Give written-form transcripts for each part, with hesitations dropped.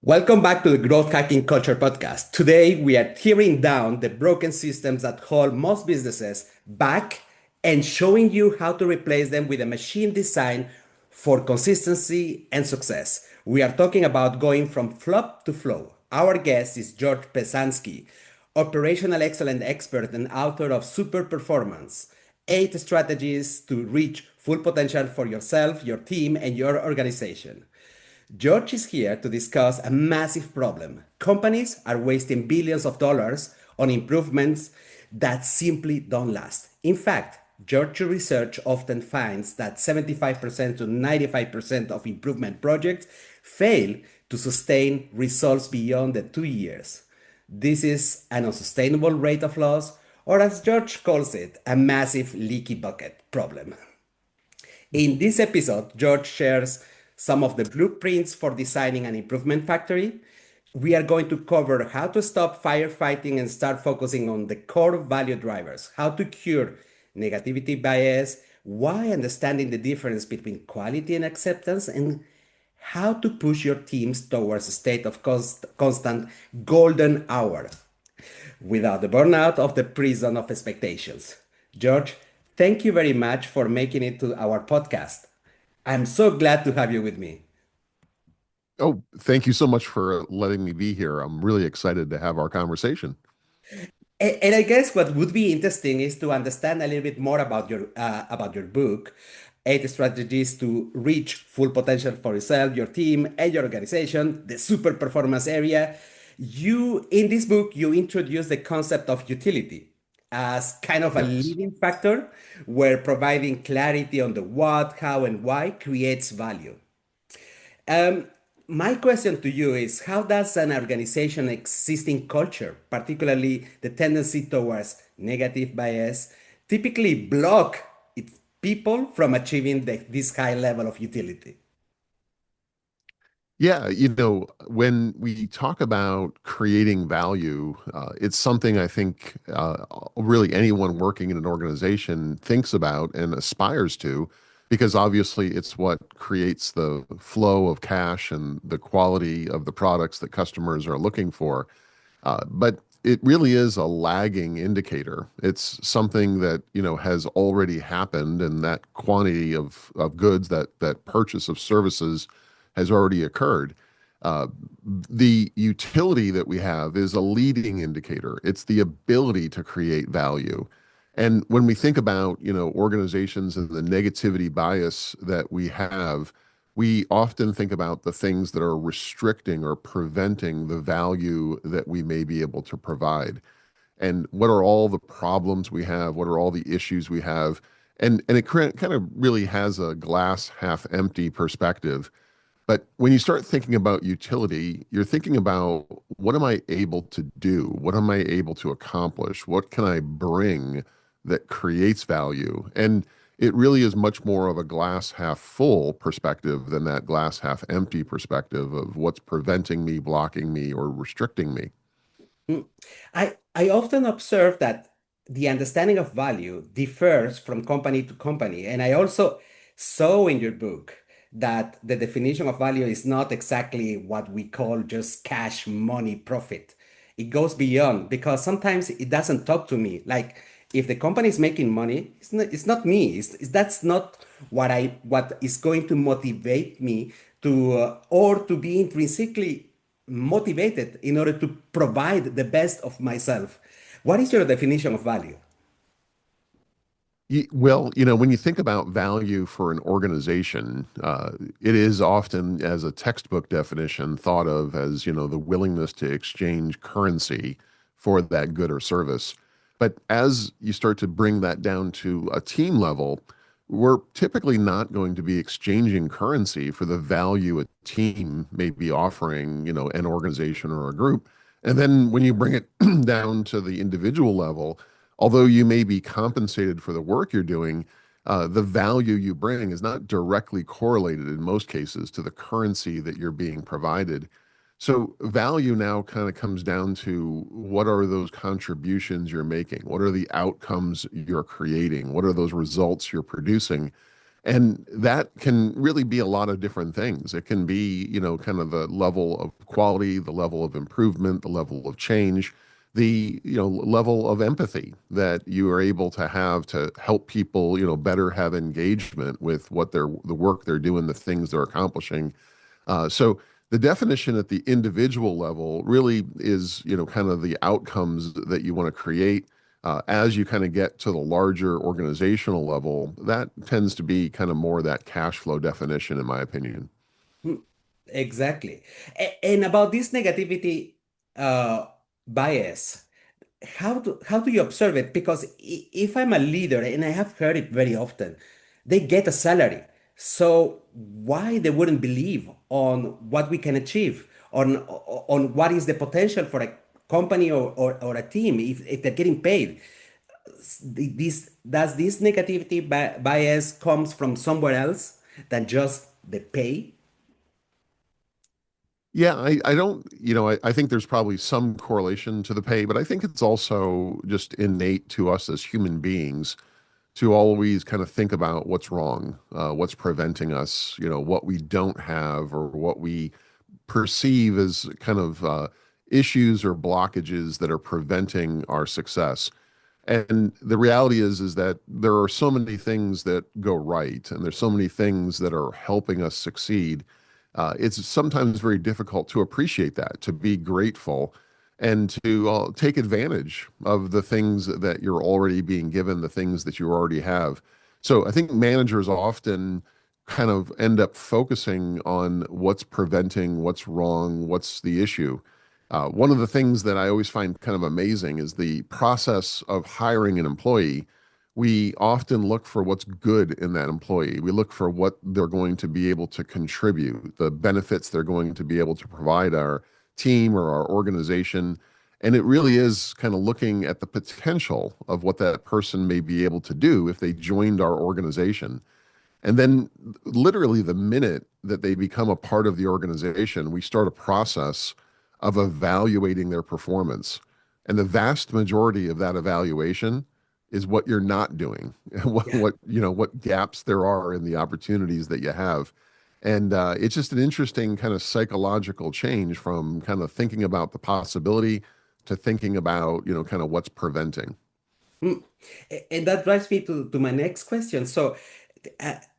Welcome back to the Growth Hacking Culture podcast. Today, we are tearing down the broken systems that hold most businesses back and showing you how to replace them with a machine designed for consistency and success. We are talking about going from flop to flow. Our guest is George Pesansky, operational excellence expert and author of Superperformance, 8 strategies to reach full potential for yourself, your team, and your organization. George is here to discuss a massive problem. Companies are wasting billions of dollars on improvements that simply don't last. In fact, George's research often finds that 75% to 95% of improvement projects fail to sustain results beyond the 2 years. This is an unsustainable rate of loss, or as George calls it, a massive leaky bucket problem. In this episode, George shares some of the blueprints for designing an improvement factory. We are going to cover how to stop firefighting and start focusing on the core value drivers, how to cure negativity bias, why understanding the difference between quality and acceptance, and how to push your teams towards a state of constant golden hour without the burnout of the prison of expectations. George, thank you very much for making it to our podcast. I'm so glad to have you with me. Oh, thank you so much for letting me be here. I'm really excited to have our conversation. And I guess what would be interesting is to understand a little bit more about your book, 8 strategies to reach full potential for yourself, your team, and your organization, the super performance area. You in this book you introduce the concept of utility as kind of a Yes. leading factor where providing clarity on the what, how, and why creates value. Um, my question to you is how does an organization existing culture, particularly the tendency towards negative bias, typically block its people from achieving this high level of utility? Yeah, when we talk about creating value, it's something I think really anyone working in an organization thinks about and aspires to, because obviously it's what creates the flow of cash and the quality of the products that customers are looking for. But it really is a lagging indicator. It's something that, has already happened, and that quantity of goods, that purchase of services has already occurred. Uh, the utility that we have is a leading indicator. It's the ability to create value. And when we think about, organizations and the negativity bias that we have, we often think about the things that are restricting or preventing the value that we may be able to provide. And what are all the problems we have? What are all the issues we have? And it kind of really has a glass half empty perspective. But when you start thinking about utility, you're thinking about what am I able to do? What am I able to accomplish? What can I bring that creates value? And it really is much more of a glass half full perspective than that glass half empty perspective of what's preventing me, blocking me, or restricting me. Mm. I often observe that the understanding of value differs from company to company. And I also saw in your book that the definition of value is not exactly what we call just cash, money, profit. It goes beyond because sometimes it doesn't talk to me. Like if the company is making money, it's not me. That's not what is going to motivate me to or to be intrinsically motivated in order to provide the best of myself. What is your definition of value? Well, when you think about value for an organization, it is often, as a textbook definition, thought of as, the willingness to exchange currency for that good or service. But as you start to bring that down to a team level, we're typically not going to be exchanging currency for the value a team may be offering, an organization or a group. And then when you bring it down to the individual level, although you may be compensated for the work you're doing, the value you bring is not directly correlated in most cases to the currency that you're being provided. So value now kind of comes down to what are those contributions you're making? What are the outcomes you're creating? What are those results you're producing? And that can really be a lot of different things. It can be, kind of the level of quality, the level of improvement, the level of change, the, level of empathy that you are able to have to help people, better have engagement with the work they're doing, the things they're accomplishing. So the definition at the individual level really is, kind of the outcomes that you want to create. As you kind of get to the larger organizational level, that tends to be kind of more that cash flow definition, in my opinion. Hmm, exactly. And about this negativity uh, bias, how do you observe it? Because if I'm a leader, and I have heard it very often, they get a salary. So why they wouldn't believe on what we can achieve, on what is the potential for a company or a team if they're getting paid? This negativity bias comes from somewhere else than just the pay? Yeah, I don't, I think there's probably some correlation to the pay, but I think it's also just innate to us as human beings to always kind of think about what's wrong, what's preventing us, what we don't have or what we perceive as kind of issues or blockages that are preventing our success. And the reality is that there are so many things that go right, and there's so many things that are helping us succeed. It's sometimes very difficult to appreciate that, to be grateful, and to take advantage of the things that you're already being given, the things that you already have. So I think managers often kind of end up focusing on what's preventing, what's wrong, what's the issue. One of the things that I always find kind of amazing is the process of hiring an employee. We often look for what's good in that employee. We look for what they're going to be able to contribute, the benefits they're going to be able to provide our team or our organization. And it really is kind of looking at the potential of what that person may be able to do if they joined our organization. And then, literally, the minute that they become a part of the organization, we start a process of evaluating their performance. And the vast majority of that evaluation is what you're not doing, Yeah. what gaps there are in the opportunities that you have. And it's just an interesting kind of psychological change from kind of thinking about the possibility to thinking about, kind of what's preventing. Mm. And that drives me to my next question. So,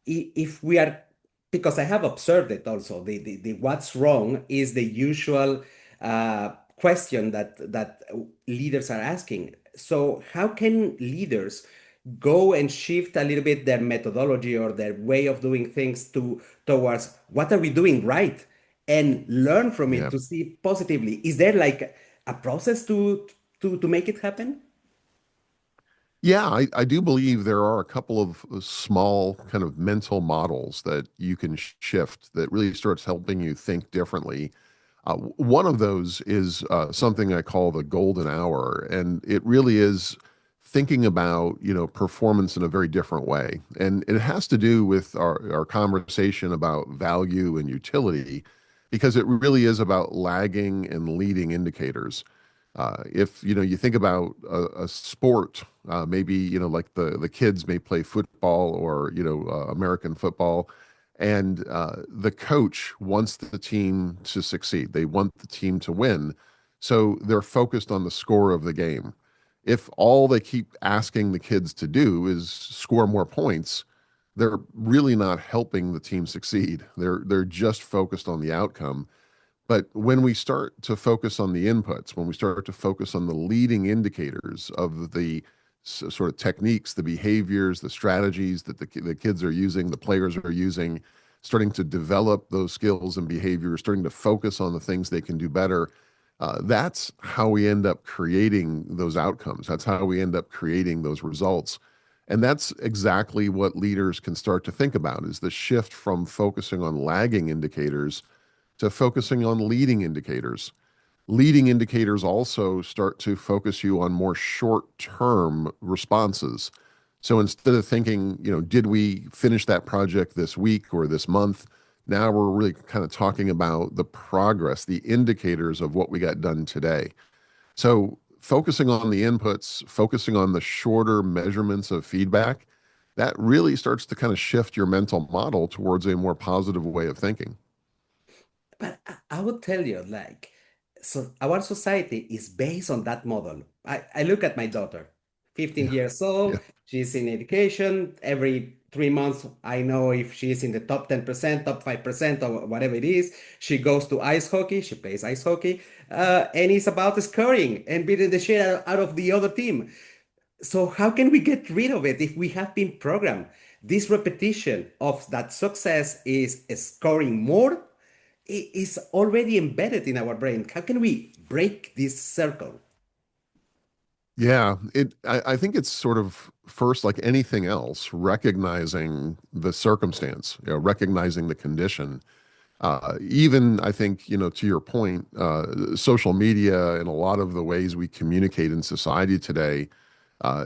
if we are, because I have observed it also, the what's wrong is the usual question that leaders are asking. So, how can leaders go and shift a little bit their methodology or their way of doing things towards what are we doing right and learn from it Yeah. to see positively? Is there like a process to make it happen? Yeah, I do believe there are a couple of small kind of mental models that you can shift that really starts helping you think differently. One of those is something I call the golden hour, and it really is thinking about, performance in a very different way. And it has to do with our conversation about value and utility, because it really is about lagging and leading indicators. If you think about a sport, maybe like the kids may play football or American football, and the coach wants the team to succeed. They want the team to win, so they're focused on the score of the game. If all they keep asking the kids to do is score more points, they're really not helping the team succeed. They're just focused on the outcome. But when we start to focus on the inputs, when we start to focus on the leading indicators of the sort of techniques, the behaviors, the strategies that the kids are using, the players are using, starting to develop those skills and behaviors, starting to focus on the things they can do better, that's how we end up creating those outcomes. That's how we end up creating those results. And that's exactly what leaders can start to think about is the shift from focusing on lagging indicators to focusing on leading indicators. Leading indicators also start to focus you on more short-term responses. So instead of thinking, did we finish that project this week or this month? Now we're really kind of talking about the progress, the indicators of what we got done today. So focusing on the inputs, focusing on the shorter measurements of feedback, that really starts to kind of shift your mental model towards a more positive way of thinking. But I would tell you, like, so our society is based on that model. I look at my daughter, 15 Yeah. years Yeah. old, she's in education. Every 3 months, I know if she's in the top 10%, top 5%, or whatever it is. She goes to ice hockey, she plays ice hockey, and it's about scoring and beating the shit out of the other team. So how can we get rid of it if we have been programmed? This repetition of that success is scoring more is already embedded in our brain. How can we break this circle? Yeah, I think it's sort of first like anything else, recognizing the circumstance, recognizing the condition. Even I think, to your point, social media and a lot of the ways we communicate in society today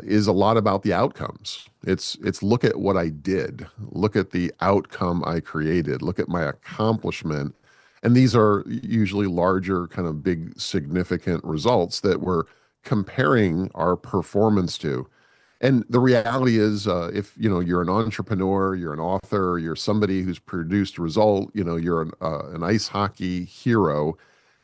is a lot about the outcomes. It's look at what I did, look at the outcome I created, look at my accomplishment, and these are usually larger, kind of big, significant results that we're comparing our performance to. And the reality is, if you're an entrepreneur, you're an author, you're somebody who's produced a result, you're an ice hockey hero.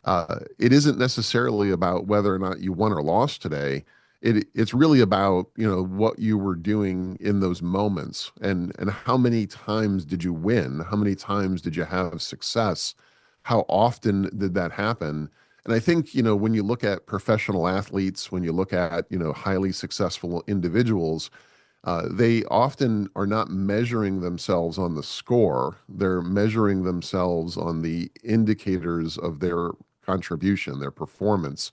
It isn't necessarily about whether or not you won or lost today. It's really about what you were doing in those moments, and how many times did you win? How many times did you have success? How often did that happen? And I think, when you look at professional athletes, when you look at, highly successful individuals, they often are not measuring themselves on the score. They're measuring themselves on the indicators of their contribution, their performance,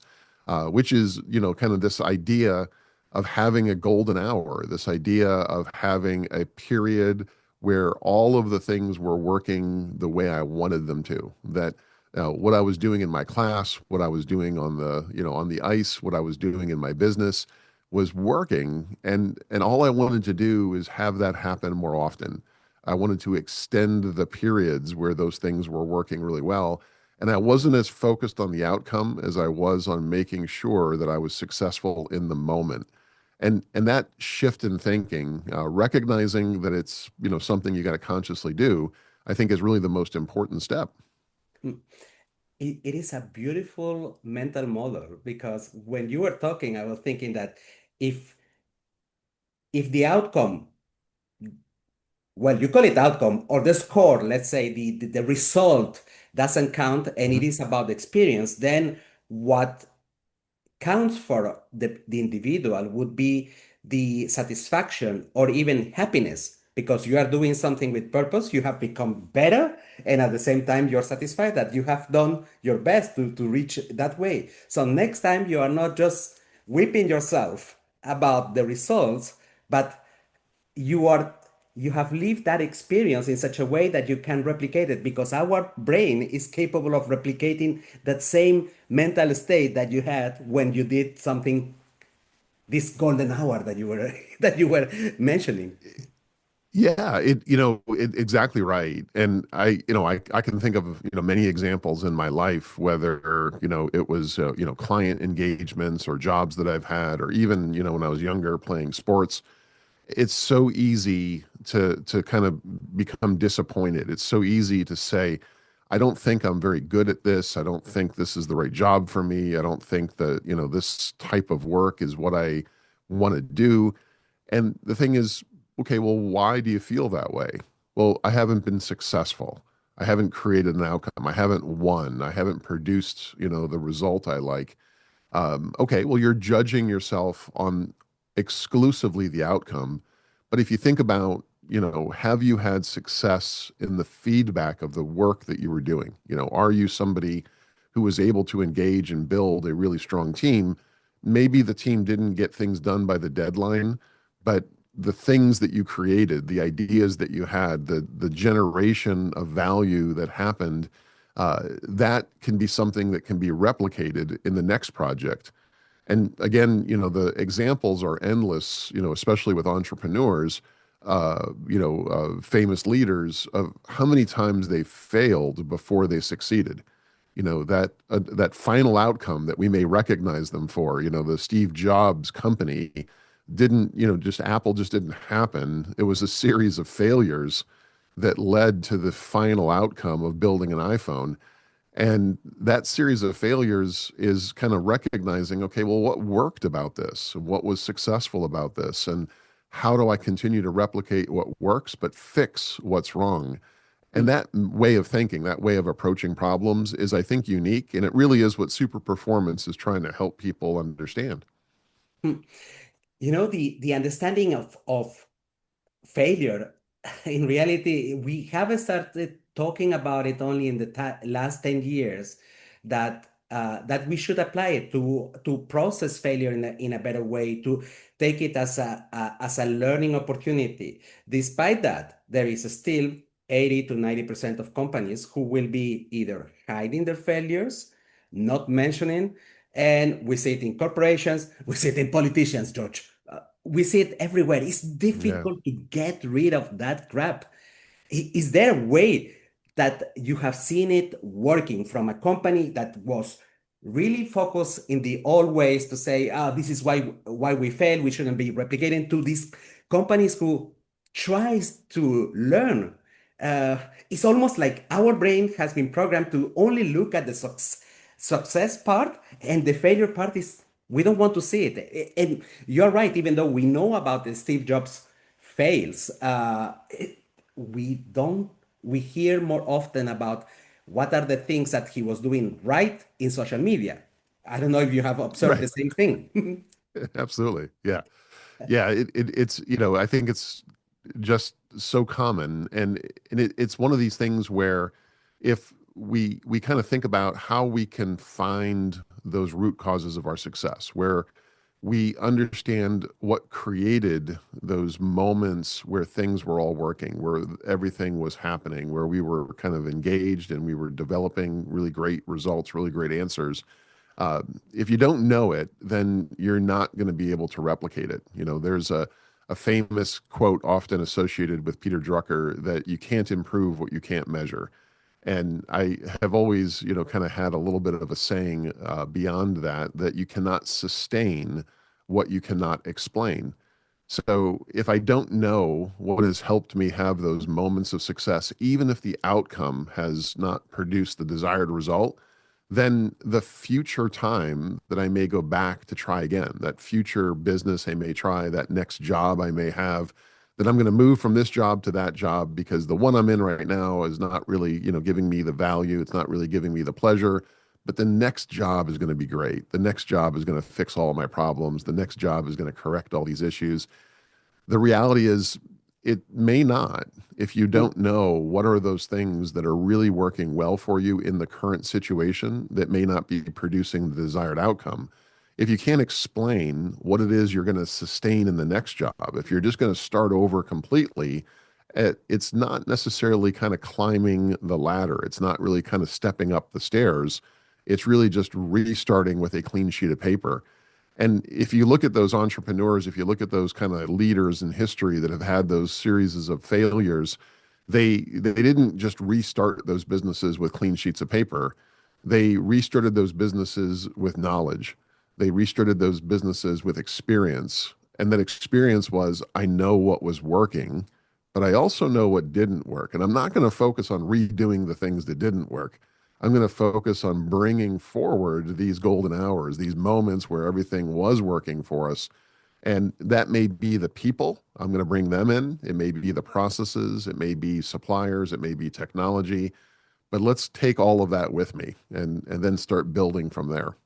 which is, kind of this idea of having a golden hour, this idea of having a period where all of the things were working the way I wanted them to. That what I was doing in my class, what I was doing on the ice, what I was doing in my business was working, and all I wanted to do is have that happen more often. I wanted to extend the periods where those things were working really well, and I wasn't as focused on the outcome as I was on making sure that I was successful in the moment. And that shift in thinking, recognizing that it's something you got to consciously do, I think is really the most important step. Mm. It is a beautiful mental model because when you were talking, I was thinking that if if the outcome, well, you call it outcome or the score, let's say the result doesn't count and it Mhm. is about experience, then what counts for the individual would be the satisfaction or even happiness because you are doing something with purpose, you have become better, and at the same time, you're satisfied that you have done your best to reach that way. So next time, you are not just whipping yourself about the results, but you are you have lived that experience in such a way that you can replicate it because our brain is capable of replicating that same mental state that you had when you did something, this golden hour that you were that you were mentioning. Yeah, exactly right. And I can think of, many examples in my life, whether, it was, client engagements or jobs that I've had, or even, when I was younger playing sports. It's so easy to kind of become disappointed. It's so easy to say, I don't think I'm very good at this. I don't think this is the right job for me. I don't think that, this type of work is what I want to do. And the thing is, okay, well, why do you feel that way? Well, I haven't been successful. I haven't created an outcome. I haven't won. I haven't produced, the result I like. Okay, well, you're judging yourself on exclusively the outcome. But if you think about, have you had success in the feedback of the work that you were doing? Are you somebody who was able to engage and build a really strong team? Maybe the team didn't get things done by the deadline, but the things that you created, the ideas that you had, the generation of value that happened, that can be something that can be replicated in the next project. And again, the examples are endless, especially with entrepreneurs, famous leaders of how many times they failed before they succeeded. That final outcome that we may recognize them for, the Steve Jobs company, didn't, just Apple just didn't happen. It was a series of failures that led to the final outcome of building an iPhone. And that series of failures is kind of recognizing, okay, well, what worked about this? What was successful about this? And how do I continue to replicate what works, but fix what's wrong? And that way of thinking, that way of approaching problems is, I think, unique. And it really is what Superperformance is trying to help people understand. The understanding of failure, in reality, we haven't started talking about it only in the last 10 years, that we should apply it to process failure in a better way, to take it as a learning opportunity. Despite that, there is still 80 to 90% of companies who will be either hiding their failures, not mentioning, and we see it in corporations, we see it in politicians, George. We see it everywhere. It's Yeah. difficult to get rid of that crap. Is there a way that you have seen it working from a company that was really focused in the old ways to say, this is why we fail, we shouldn't be replicating, to these companies who tries to learn? It's almost like our brain has been programmed to only look at the success part, and the failure part is we don't want to see it. And you're right, even though we know about the Steve Jobs fails, we don't we hear more often about what are the things that he was doing right in social media. I don't know if you have observed the Right. same thing. Absolutely. Yeah. Yeah. It's, I think it's just so common. And it's one of these things where if we kind of think about how we can find those root causes of our success, where we understand what created those moments where things were all working, where everything was happening, where we were kind of engaged and we were developing really great results, really great answers. If you don't know it, then you're not going to be able to replicate it. There's a famous quote often associated with Peter Drucker that you can't improve what you can't measure. And I have always, kind of had a little bit of a saying beyond that, that you cannot sustain what you cannot explain. So if I don't know what has helped me have those moments of success, even if the outcome has not produced the desired result, then the future time that I may go back to try again, that future business I may try, that next job I may have, that I'm going to move from this job to that job because the one I'm in right now is not really, giving me the value. It's not really giving me the pleasure. But the next job is going to be great. The next job is going to fix all of my problems. The next job is going to correct all these issues. The reality is, it may not if you don't know what are those things that are really working well for you in the current situation that may not be producing the desired outcome. If you can't explain what it is you're going to sustain in the next job, if you're just going to start over completely, it's not necessarily kind of climbing the ladder. It's not really kind of stepping up the stairs. It's really just restarting with a clean sheet of paper. And if you look at those entrepreneurs, if you look at those kind of leaders in history that have had those series of failures, they didn't just restart those businesses with clean sheets of paper. They restarted those businesses with knowledge. They restarted those businesses with experience. And that experience was, I know what was working, but I also know what didn't work. And I'm not going to focus on redoing the things that didn't work. I'm going to focus on bringing forward these golden hours, these moments where everything was working for us. And that may be the people. I'm going to bring them in. It may be the processes. It may be suppliers. It may be technology. But let's take all of that with me and then start building from there.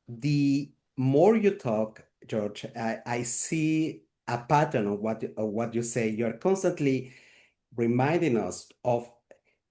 The more you talk, George, I see a pattern of what you say. You're constantly reminding us of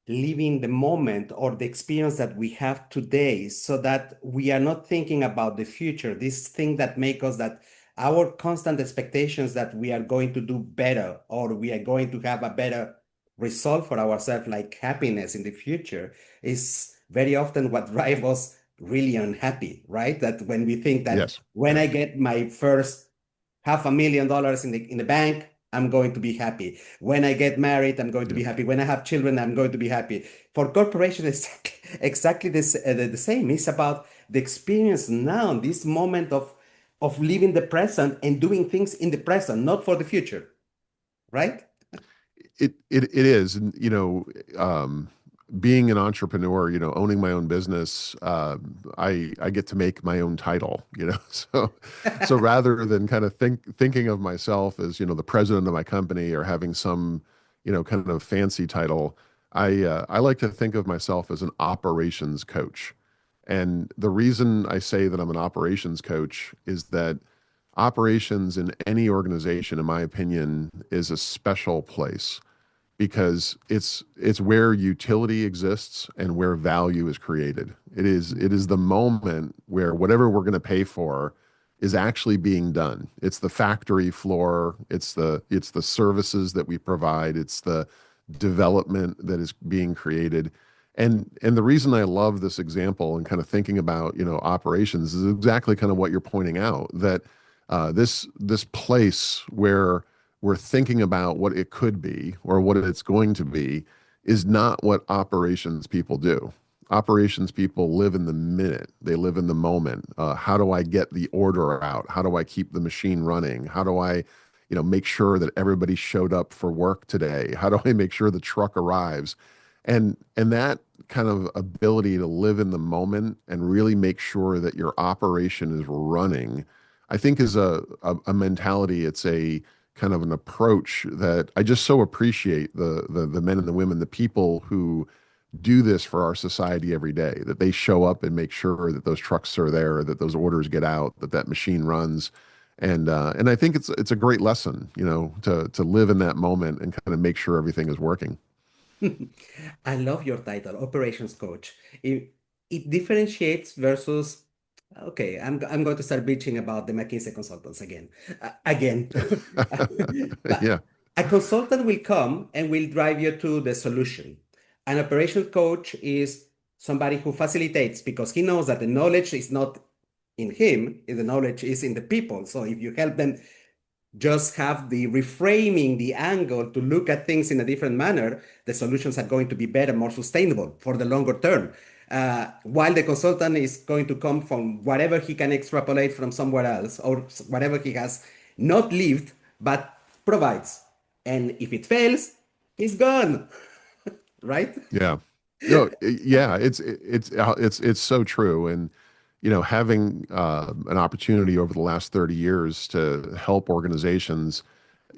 living the moment or the experience that we have today, so that we are not thinking about the future, this thing that make us that our constant expectations that we are going to do better or we are going to have a better result for ourselves, like happiness in the future, is very often what drives us really unhappy, right? That when we think that Yes. when Yeah. I get my first $500,000 in the bank, I'm going to be happy. When I get married, I'm going to Yeah. be happy. When I have children, I'm going to be happy. For corporations, it's exactly the same. It's about the experience now, this moment of of living the present and doing things in the present, not for the future, right? It is, and being an entrepreneur, owning my own business, I get to make my own title, so rather than kind of thinking of myself as the president of my company or having some kind of fancy title, I like to think of myself as an operations coach. And the reason I say that I'm an operations coach is that operations in any organization, in my opinion, is a special place because it's where utility exists and where value is created. It is the moment where whatever we're going to pay for is actually being done. It's the factory floor, it's the services that we provide, it's the development that is being created. And the reason I love this example and kind of thinking about, operations is exactly kind of what you're pointing out, that this place where we're thinking about what it could be or what it's going to be is not what operations people do. Operations people live in the minute. They live in the moment. How do I get the order out? How do I keep the machine running? How do I, make sure that everybody showed up for work today? How do I make sure the truck arrives? And that kind of ability to live in the moment and really make sure that your operation is running, I think is a mentality. It's a kind of an approach that I just so appreciate the men and the women, the people who do this for our society every day, that they show up and make sure that those trucks are there, that those orders get out, that machine runs. And I think it's a great lesson, to live in that moment and kind of make sure everything is working. I love your title, Operations Coach. It differentiates versus, okay, I'm going to start bitching about the McKinsey consultants again. Again. But Yeah. a consultant will come and will drive you to the solution. An operations coach is somebody who facilitates because he knows that the knowledge is not in him, the knowledge is in the people. So if you help them just have the reframing the angle to look at things in a different manner, the solutions are going to be better, more sustainable for the longer term. While the consultant is going to come from whatever he can extrapolate from somewhere else or whatever he has not lived, but provides. And if it fails, he's gone, right? Yeah. No, yeah, it's so true. And having an opportunity over the last 30 years to help organizations,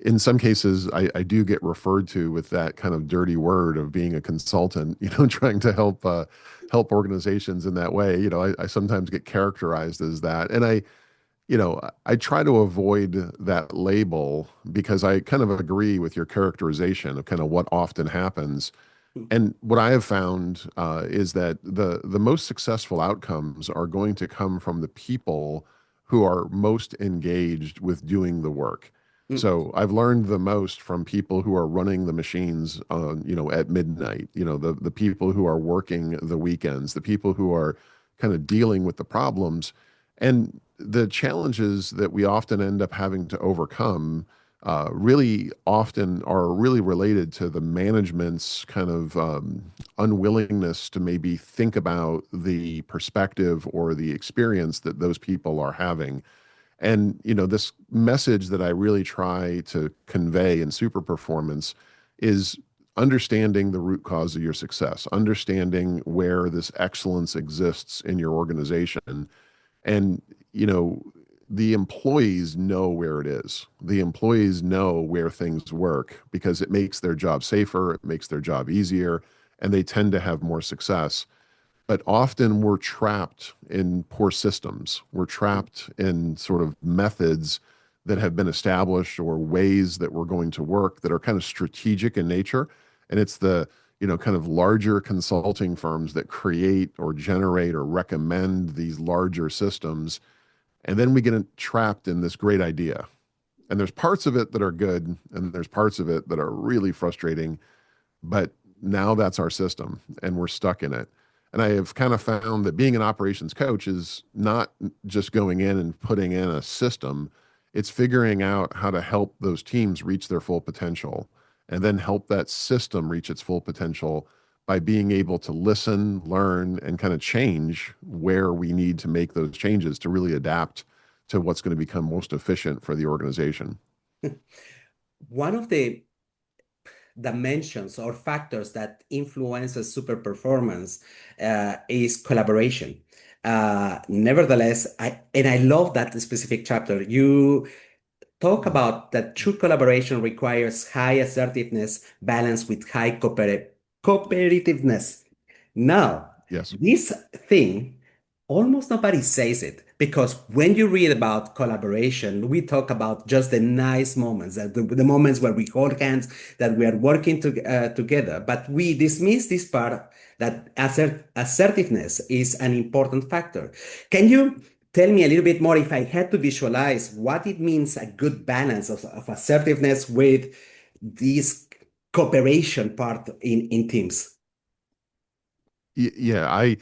in some cases, I do get referred to with that kind of dirty word of being a consultant, trying to help organizations in that way. I sometimes get characterized as that. And I try to avoid that label because I kind of agree with your characterization of kind of what often happens. And what I have found is that the most successful outcomes are going to come from the people who are most engaged with doing the work. Mm, So I've learned the most from people who are running the machines on, at midnight, the people who are working the weekends, the people who are kind of dealing with the problems. And the challenges that we often end up having to overcome really often are really related to the management's kind of unwillingness to maybe think about the perspective or the experience that those people are having. And this message that I really try to convey in Super Performance is understanding the root cause of your success, understanding where this excellence exists in your organization. And, the employees know where it is. The employees know where things work because it makes their job safer, it makes their job easier, and they tend to have more success. But often we're trapped in poor systems. We're trapped in sort of methods that have been established or ways that we're going to work that are kind of strategic in nature. And it's the, kind of larger consulting firms that create or generate or recommend these larger systems. And then we get trapped in this great idea. And there's parts of it that are good, and there's parts of it that are really frustrating. But now that's our system, and we're stuck in it. And I have kind of found that being an operations coach is not just going in and putting in a system, it's figuring out how to help those teams reach their full potential and then help that system reach its full potential by being able to listen, learn, and kind of change where we need to make those changes to really adapt to what's going to become most efficient for the organization. One of the dimensions or factors that influences super performance is collaboration. Nevertheless, I love that specific chapter. You talk about that true collaboration requires high assertiveness balanced with high cooperativeness. Now, Yes. this thing, almost nobody says it because when you read about collaboration, we talk about just the nice moments, the moments where we hold hands, that we are working together. But we dismiss this part that assertiveness is an important factor. Can you tell me a little bit more if I had to visualize what it means a good balance of assertiveness with this cooperation part in teams? Yeah, I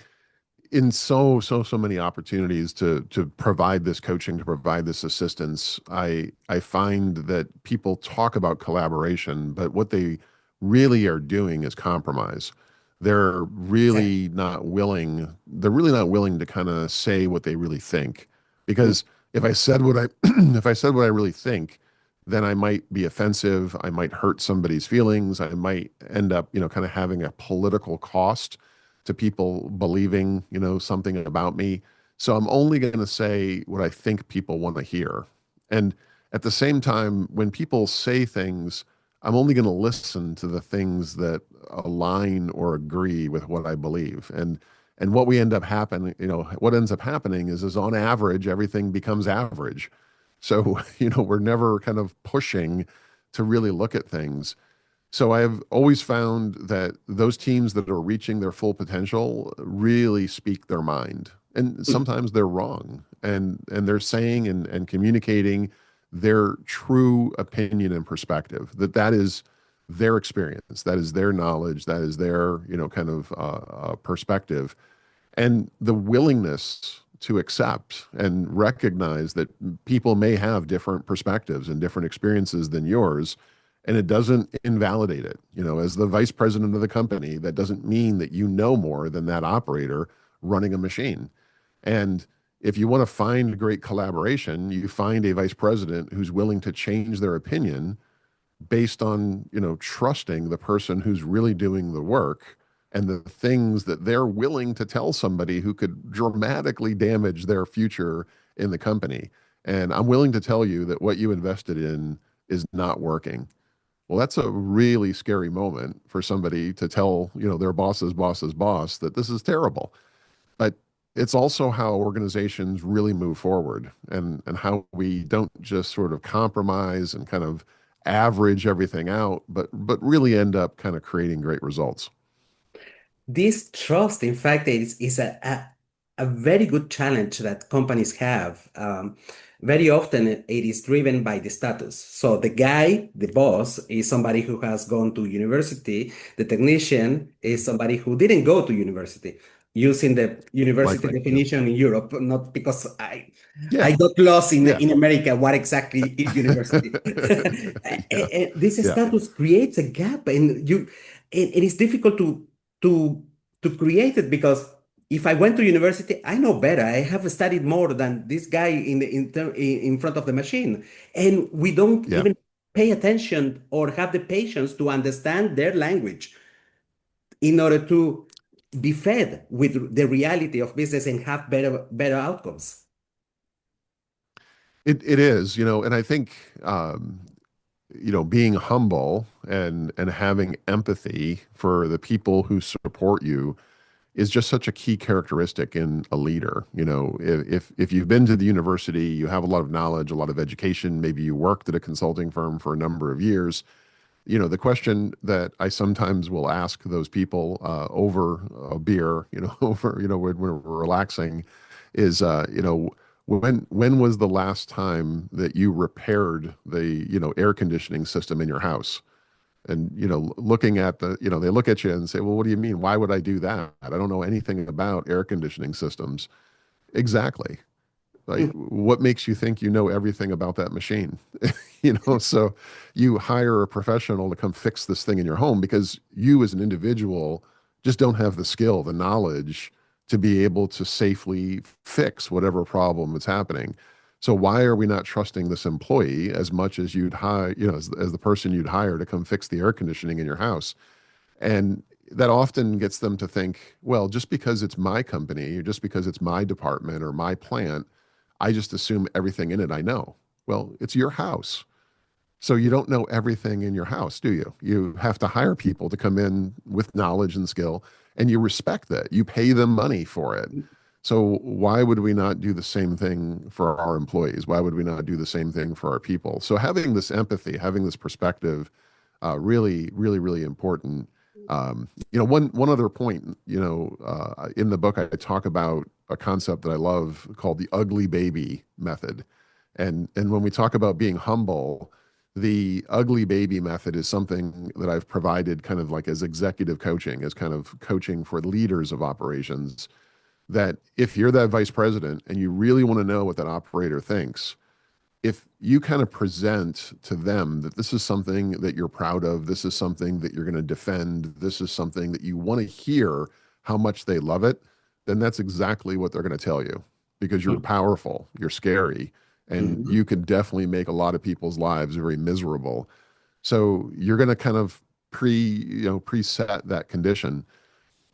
in so many opportunities to provide this coaching, to provide this assistance, I find that people talk about collaboration, but what they really are doing is compromise. Exactly. They're really not willing to kind of say what they really think. Because if I said what I if I said what I really think, then I might be offensive, I might hurt somebody's feelings, I might end up, kind of having a political cost to people believing, something about me. So I'm only going to say what I think people want to hear. And at the same time, when people say things, I'm only going to listen to the things that align or agree with what I believe. And what ends up happening is on average, everything becomes average. So, we're never kind of pushing to really look at things. So I've always found that those teams that are reaching their full potential really speak their mind. And sometimes they're wrong. And they're saying and communicating their true opinion and perspective. That is their experience, that is their knowledge, that is their, kind of perspective. And the willingness to accept and recognize that people may have different perspectives and different experiences than yours, and it doesn't invalidate it. As the vice president of the company, that doesn't mean that you know more than that operator running a machine. And if you want to find great collaboration, you find a vice president who's willing to change their opinion based on, trusting the person who's really doing the work and the things that they're willing to tell somebody who could dramatically damage their future in the company. And I'm willing to tell you that what you invested in is not working. Well, that's a really scary moment for somebody to tell, their boss's boss that this is terrible. But it's also how organizations really move forward, and how we don't just sort of compromise and kind of average everything out, but really end up kind of creating great results. This trust, in fact, is a very good challenge that companies have. Very often it is driven by the status. So the guy, the boss, is somebody who has gone to university. The technician is somebody who didn't go to university. Using the university Likely. Yeah. definition in Europe, not because I Yeah. got lost Yeah. in America what exactly is university. Yeah. This Yeah. status creates a gap, and it is difficult to to create it because if I went to university, I know better. I have studied more than this guy in front of the machine, and we don't Yeah. even pay attention or have the patience to understand their language in order to be fed with the reality of business and have better outcomes. It is, and I think being humble and having empathy for the people who support you is just such a key characteristic in a leader. If you've been to the university, you have a lot of knowledge, a lot of education, maybe you worked at a consulting firm for a number of years. The question that I sometimes will ask those people over a beer, over, when we're relaxing is, when was the last time that you repaired the, air conditioning system in your house? And, looking at they look at you and say, well, what do you mean? Why would I do that? I don't know anything about air conditioning systems. Exactly. Like, what makes you think you know everything about that machine? So you hire a professional to come fix this thing in your home because you as an individual just don't have the skill, the knowledge to be able to safely fix whatever problem is happening. So why are we not trusting this employee as much as you'd hire, as the person you'd hire to come fix the air conditioning in your house? And that often gets them to think, well, just because it's my company or just because it's my department or my plant, I just assume everything in it I know. Well, it's your house. So you don't know everything in your house, do you? You have to hire people to come in with knowledge and skill, and you respect that. You pay them money for it. So why would we not do the same thing for our employees? Why would we not do the same thing for our people? So having this empathy, having this perspective, really, really, really important. One other point, in the book, I talk about a concept that I love called the ugly baby method. And when we talk about being humble, the ugly baby method is something that I've provided kind of like as executive coaching, as kind of coaching for leaders of operations. That if you're that vice president and you really want to know what that operator thinks, if you kind of present to them that this is something that you're proud of, this is something that you're going to defend, this is something that you want to hear how much they love it, then that's exactly what they're going to tell you because you're powerful, you're scary, and Mhm. you can definitely make a lot of people's lives very miserable. So you're going to kind of preset that condition.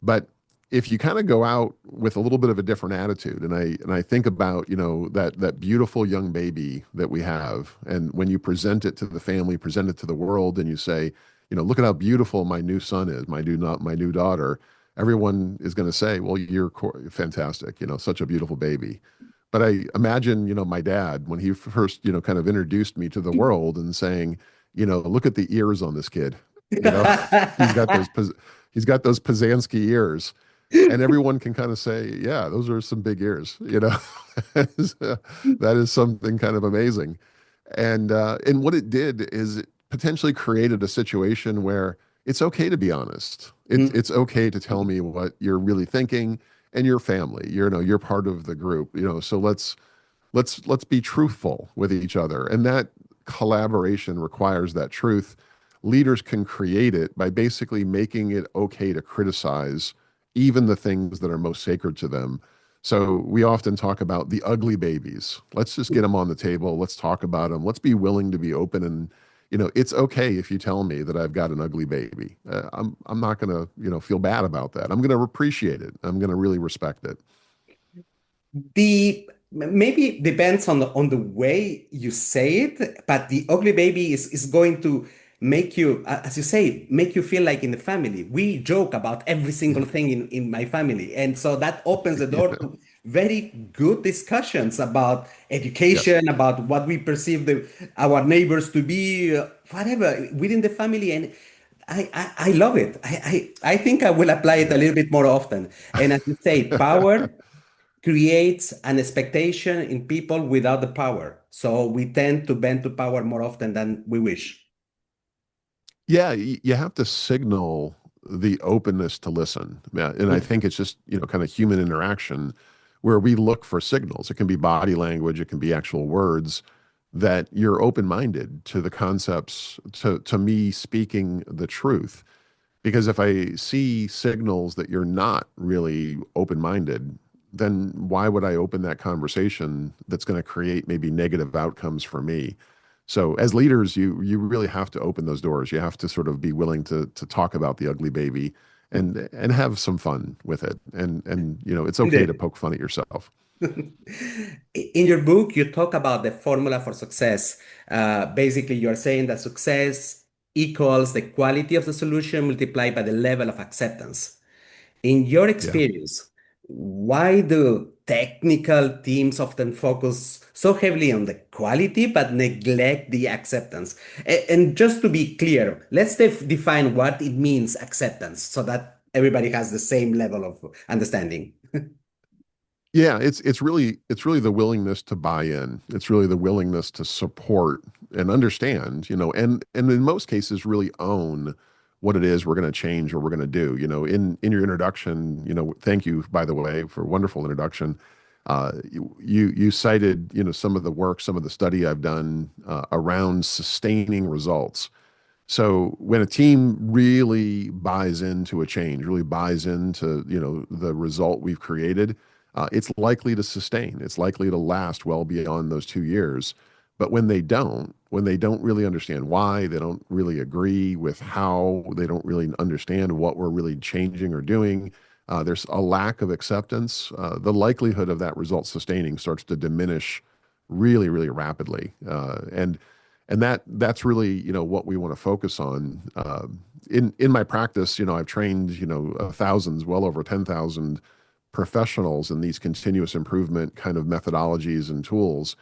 But if you kind of go out with a little bit of a different attitude, and I think about, that beautiful young baby that we have, and when you present it to the family, present it to the world, and you say, look at how beautiful my new son is, my new daughter, everyone is going to say, well, you're fantastic, such a beautiful baby. But I imagine, my dad, when he first, kind of introduced me to the world and saying, look at the ears on this kid, you know, he's got those, he's got those Pesansky ears, and everyone can kind of say, yeah, those are some big ears, that is something kind of amazing. And what it did is it potentially created a situation where it's okay to be honest. It's okay to tell me what you're really thinking, and your family, you're part of the group, so let's be truthful with each other. And that collaboration requires that truth. Leaders can create it by basically making it okay to criticize even the things that are most sacred to them. So we often talk about the ugly babies. Let's just get them on the table. Let's talk about them. Let's be willing to be open. And it's okay if you tell me that I've got an ugly baby. I'm not going to feel bad about that. I'm going to appreciate it. I'm going to really respect it. The maybe depends on the way you say it, but the ugly baby is going to make you, as you say, make you feel like in the family. We joke about every single thing in my family, and so that opens the door Yeah. to very good discussions about Yes. education, about what we perceive our neighbors to be, whatever within the family, and. I love it. I think I will apply it a Yeah. little bit more often. And as you say, power creates an expectation in people without the power. So we tend to bend to power more often than we wish. Yeah, you have to signal the openness to listen. Yeah, and I think it's just, kind of human interaction where we look for signals. It can be body language, it can be actual words that you're open-minded to the concepts, to me speaking the truth. Because if I see signals that you're not really open-minded, then why would I open that conversation that's going to create maybe negative outcomes for me? So as leaders, you really have to open those doors. You have to sort of be willing to talk about the ugly baby and have some fun with it. And it's okay to Indeed. poke fun at yourself. In your book, you talk about the formula for success. Basically, you're saying that success equals the quality of the solution multiplied by the level of acceptance. In your Yeah. experience, why do technical teams often focus so heavily on the quality but neglect the acceptance? And just to be clear, let's define what it means acceptance so that everybody has the same level of understanding. Yeah, it's really the willingness to buy in. It's really the willingness to support and understand, and in most cases really own what it is we're going to change or we're going to do. In your introduction, thank you by the way for a wonderful introduction. You cited, some of the work, some of the study I've done around sustaining results. So when a team really buys into a change, really buys into, the result we've created, it's likely to sustain. It's likely to last well beyond those 2 years. But when they don't really understand why, they don't really agree with how, they don't really understand what we're really changing or doing, there's a lack of acceptance, the likelihood of that result sustaining starts to diminish really, really rapidly. And that's really, what we want to focus on. In my practice, I've trained, thousands, well over 10,000 professionals in these continuous improvement kind of methodologies and tools.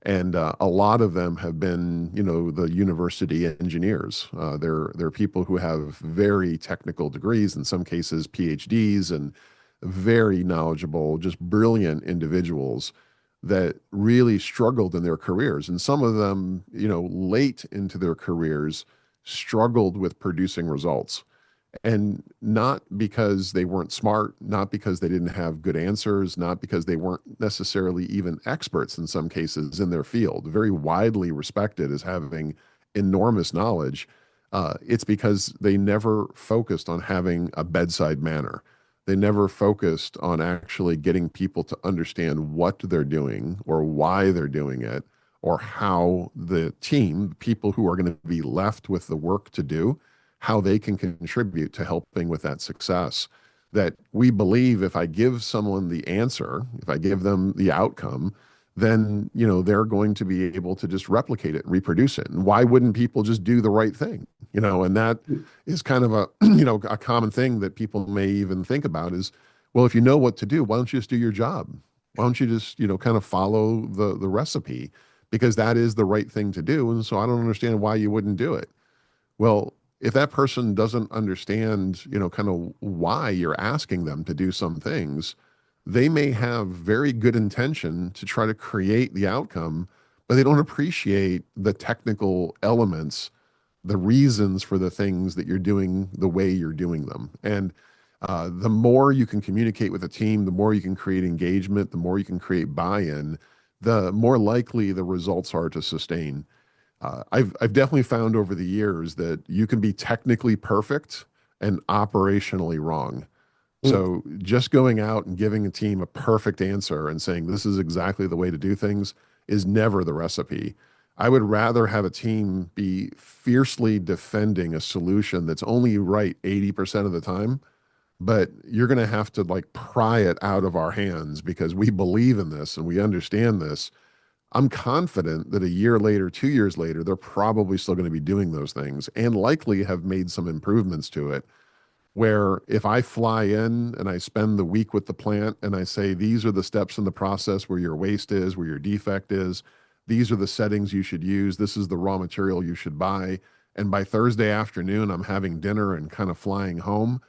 And a lot of them have been, the university engineers. They're people who have very technical degrees, in some cases PhDs, and very knowledgeable, just brilliant individuals that really struggled in their careers. And some of them, late into their careers, struggled with producing results. And not because they weren't smart, not because they didn't have good answers, not because they weren't necessarily even experts in some cases in their field, very widely respected as having enormous knowledge. It's because they never focused on having a bedside manner. They never focused on actually getting people to understand what they're doing or why they're doing it, or how the team, people who are going to be left with the work to do, how they can contribute to helping with that success. That we believe if I give someone the answer, if I give them the outcome, then they're going to be able to just replicate it and reproduce it. And why wouldn't people just do the right thing? And that is kind of a a common thing that people may even think about is, well, if you know what to do, why don't you just do your job? Why don't you just kind of follow the recipe, because that is the right thing to do. And so I don't understand why you wouldn't do it. Well, if that person doesn't understand, kind of why you're asking them to do some things, they may have very good intention to try to create the outcome, but they don't appreciate the technical elements, the reasons for the things that you're doing the way you're doing them. And the more you can communicate with a team, the more you can create engagement, the more you can create buy-in, the more likely the results are to sustain. I've definitely found over the years that you can be technically perfect and operationally wrong. Mm. So just going out and giving a team a perfect answer and saying this is exactly the way to do things is never the recipe. I would rather have a team be fiercely defending a solution that's only right 80% of the time, but you're going to have to like pry it out of our hands because we believe in this and we understand this. I'm confident that a year later, 2 years later, they're probably still going to be doing those things and likely have made some improvements to it. Where if I fly in and I spend the week with the plant and I say, these are the steps in the process where your waste is, where your defect is, these are the settings you should use, this is the raw material you should buy. And by Thursday afternoon, I'm having dinner and kind of flying home,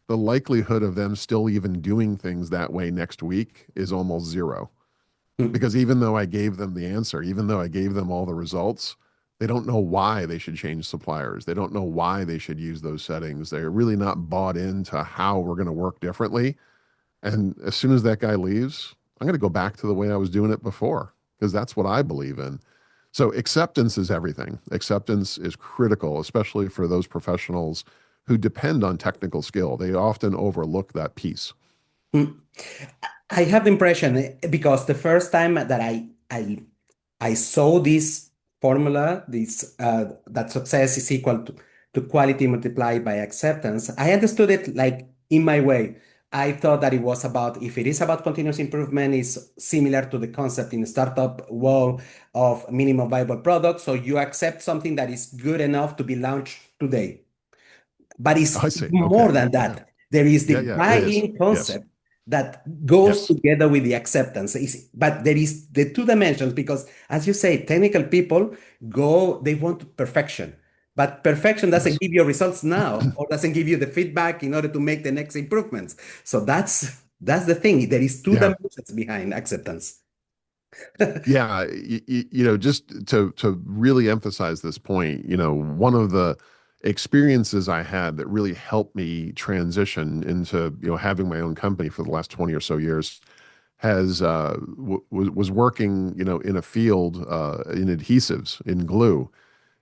the likelihood of them still even doing things that way next week is almost zero. Mm. Because even though I gave them the answer, even though I gave them all the results, they don't know why they should change suppliers. They don't know why they should use those settings. They're really not bought into how we're going to work differently. And as soon as that guy leaves, I'm going to go back to the way I was doing it before because that's what I believe in. So acceptance is everything. Acceptance is critical, especially for those professionals who depend on technical skill. They often overlook that piece. Mm. I have the impression because the first time that I saw this formula, this that success is equal to quality multiplied by acceptance, I understood it like in my way. I thought that it was about, if it is about continuous improvement, is similar to the concept in the startup world of minimum viable product. So you accept something that is good enough to be launched today. But I it's see. more Okay. than Yeah. that. There is Yeah. the Yeah. It is. buy-in Yes. concept that goes Yes. together with the acceptance. But there is the two dimensions because, as you say, technical people go, they want perfection. But perfection doesn't Yes. give you results now or doesn't give you the feedback in order to make the next improvements. So that's the thing. There is two Yeah. dimensions behind acceptance. Yeah, just to really emphasize this point, one of the experiences I had that really helped me transition into, having my own company for the last 20 or so years has was working, in a field in adhesives, in glue.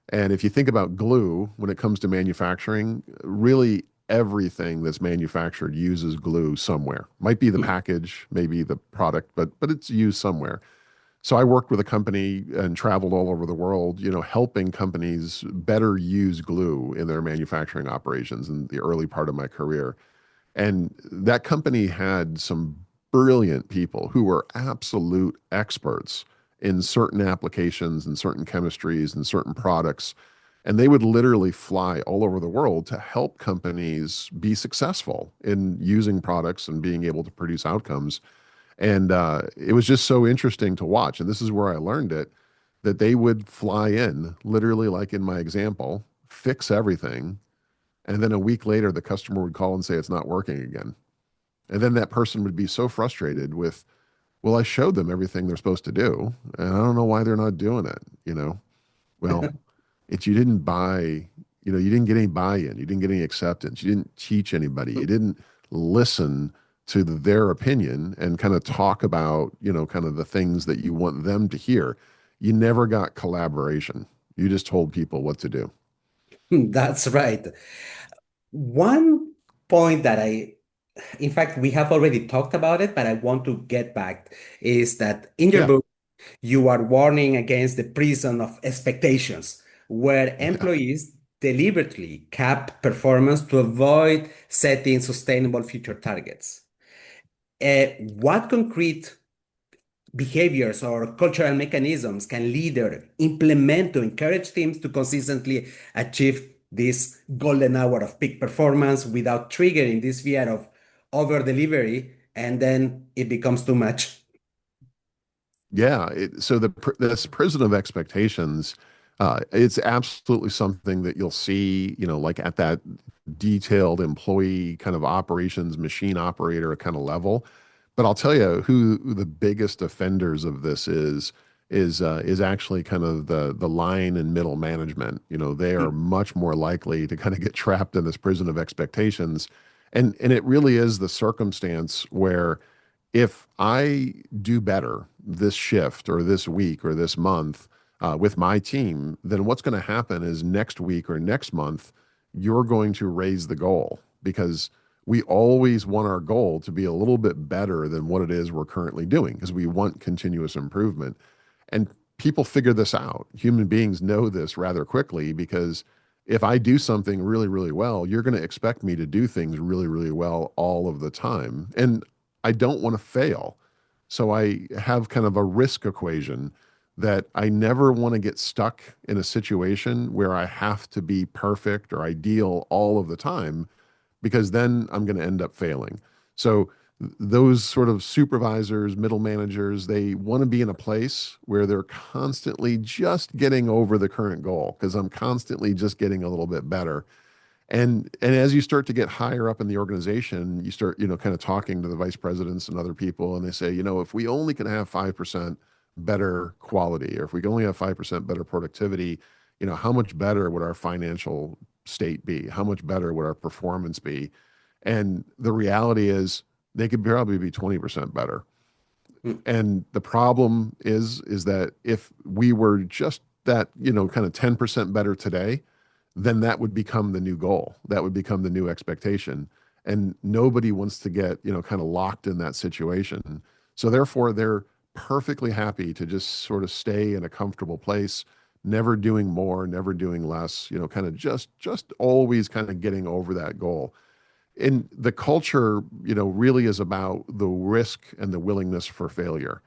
And if you think about glue, when it comes to manufacturing, really everything that's manufactured uses glue somewhere. Might be the package, maybe the product, but it's used somewhere. So I worked with a company and traveled all over the world, helping companies better use glue in their manufacturing operations in the early part of my career. And that company had some brilliant people who were absolute experts in certain applications and certain chemistries and certain products. And they would literally fly all over the world to help companies be successful in using products and being able to produce outcomes. And it was just so interesting to watch. And this is where I learned it, that they would fly in, literally like in my example, fix everything, and then a week later, the customer would call and say it's not working again. And then that person would be so frustrated with, well, I showed them everything they're supposed to do, and I don't know why they're not doing it. Well, it's you didn't buy, you didn't get any buy-in, you didn't get any acceptance, you didn't teach anybody, you didn't listen to their opinion and kind of talk about, kind of the things that you want them to hear. You never got collaboration. You just told people what to do. That's right. One point that in fact, we have already talked about it, but I want to get back is that in your Yeah. book, you are warning against the prison of expectations, where Yeah. employees deliberately cap performance to avoid setting sustainable future targets. What concrete behaviors or cultural mechanisms can leader implement to encourage teams to consistently achieve this golden hour of peak performance without triggering this fear of over delivery and then it becomes too much? Yeah. So this prison of expectations, it's absolutely something that you'll see, like at that detailed employee kind of operations machine operator kind of level. But I'll tell you who the biggest offenders of this is actually kind of the line and middle management. They are much more likely to kind of get trapped in this prison of expectations. And it really is the circumstance where if I do better this shift or this week or this month with my team, then what's going to happen is next week or next month, you're going to raise the goal because we always want our goal to be a little bit better than what it is we're currently doing because we want continuous improvement. And people figure this out. Human beings know this rather quickly because if I do something really, really well, you're going to expect me to do things really, really well all of the time. And I don't want to fail. So I have kind of a risk equation that I never want to get stuck in a situation where I have to be perfect or ideal all of the time because then I'm going to end up failing. So those sort of supervisors, middle managers, they want to be in a place where they're constantly just getting over the current goal because I'm constantly just getting a little bit better. And as you start to get higher up in the organization, you start, kind of talking to the vice presidents and other people, and they say, if we only can have 5% better quality, or if we can only have 5% better productivity, how much better would our financial state be? How much better would our performance be? And the reality is they could probably be 20% better. Mm. And the problem is that if we were just that, kind of 10% better today, then that would become the new goal. That would become the new expectation. And nobody wants to get, kind of locked in that situation. So therefore, they're perfectly happy to just sort of stay in a comfortable place, never doing more, never doing less, kind of just always kind of getting over that goal. And the culture, really is about the risk and the willingness for failure.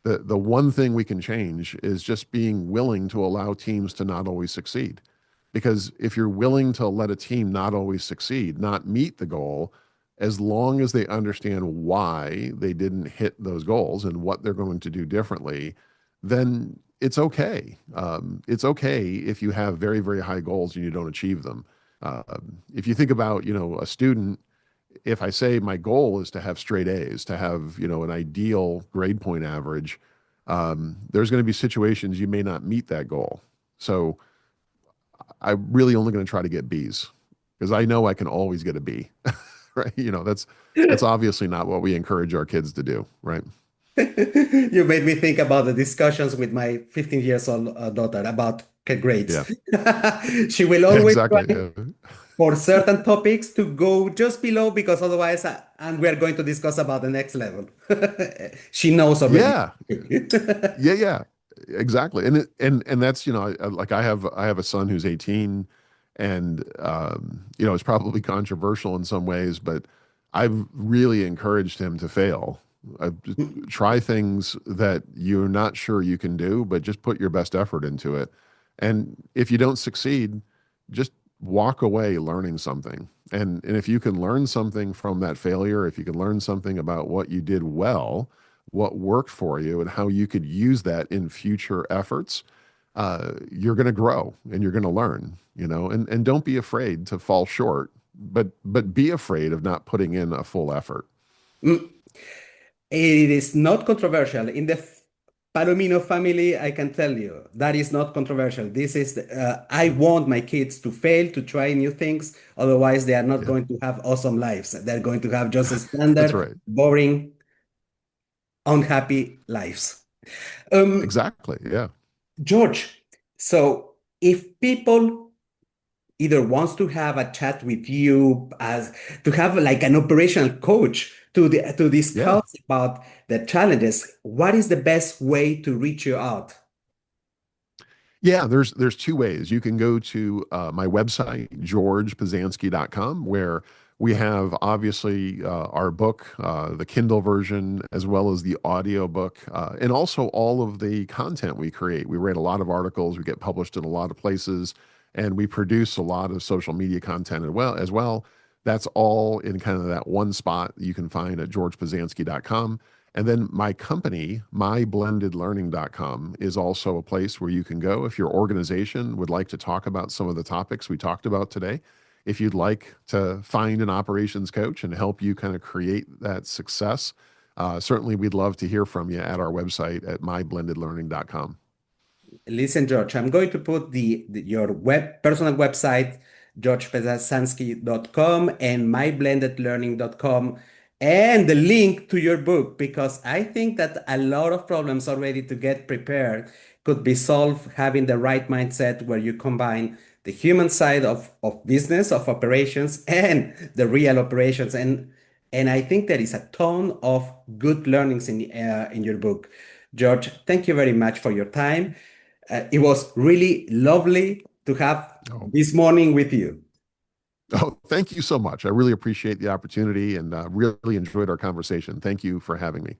The one thing we can change is just being willing to allow teams to not always succeed. Because if you're willing to let a team not always succeed, not meet the goal, as long as they understand why they didn't hit those goals and what they're going to do differently, then it's okay. It's okay if you have very, very high goals and you don't achieve them. Uh, if you think about, a student, if I say my goal is to have straight A's, to have, an ideal grade point average, there's going to be situations you may not meet that goal. So I'm really only going to try to get B's because I know I can always get a B, right? That's obviously not what we encourage our kids to do, right? You made me think about the discussions with my 15 years old daughter about Okay, great. Yeah. She will always Exactly. try for certain topics to go just below because otherwise, and we are going to discuss about the next level. She knows already. Yeah. Yeah, yeah, exactly. And that's, like I have a son who's 18, and it's probably controversial in some ways, but I've really encouraged him to fail. Try things that you're not sure you can do, but just put your best effort into it. And if you don't succeed, just walk away learning something. And if you can learn something from that failure, if you can learn something about what you did well, what worked for you, and how you could use that in future efforts, you're going to grow and you're going to learn, and don't be afraid to fall short, but be afraid of not putting in a full effort. Mm, it is not controversial. In the Palomino family, I can tell you that is not controversial. This is, I want my kids to fail, to try new things. Otherwise, they are not Yeah, going to have awesome lives. They're going to have just a that's standard, right. boring, unhappy lives. Um, Exactly. Yeah. George, so if people either wants to have a chat with you as to have like an operational coach to Yeah. discuss about the challenges, what is the best way to reach you out? Yeah, there's two ways. You can go to my website, georgepesansky.com, where we have obviously our book, the Kindle version, as well as the audio book, and also all of the content we create. We write a lot of articles, we get published in a lot of places, and we produce a lot of social media content as well. That's all in kind of that one spot you can find at georgepesansky.com. And then my company, myblendedlearning.com, is also a place where you can go if your organization would like to talk about some of the topics we talked about today. If you'd like to find an operations coach and help you kind of create that success, certainly we'd love to hear from you at our website at myblendedlearning.com. Listen, George, I'm going to put your personal website, georgepesansky.com and myblendedlearning.com, and the link to your book, because I think that a lot of problems already to get prepared could be solved having the right mindset where you combine the human side of business, of operations, and the real operations. And I think there is a ton of good learnings in your book. George, thank you very much for your time. It was really lovely to have Oh, this morning with you. oh, thank you so much. I really appreciate the opportunity and really enjoyed our conversation. Thank you for having me.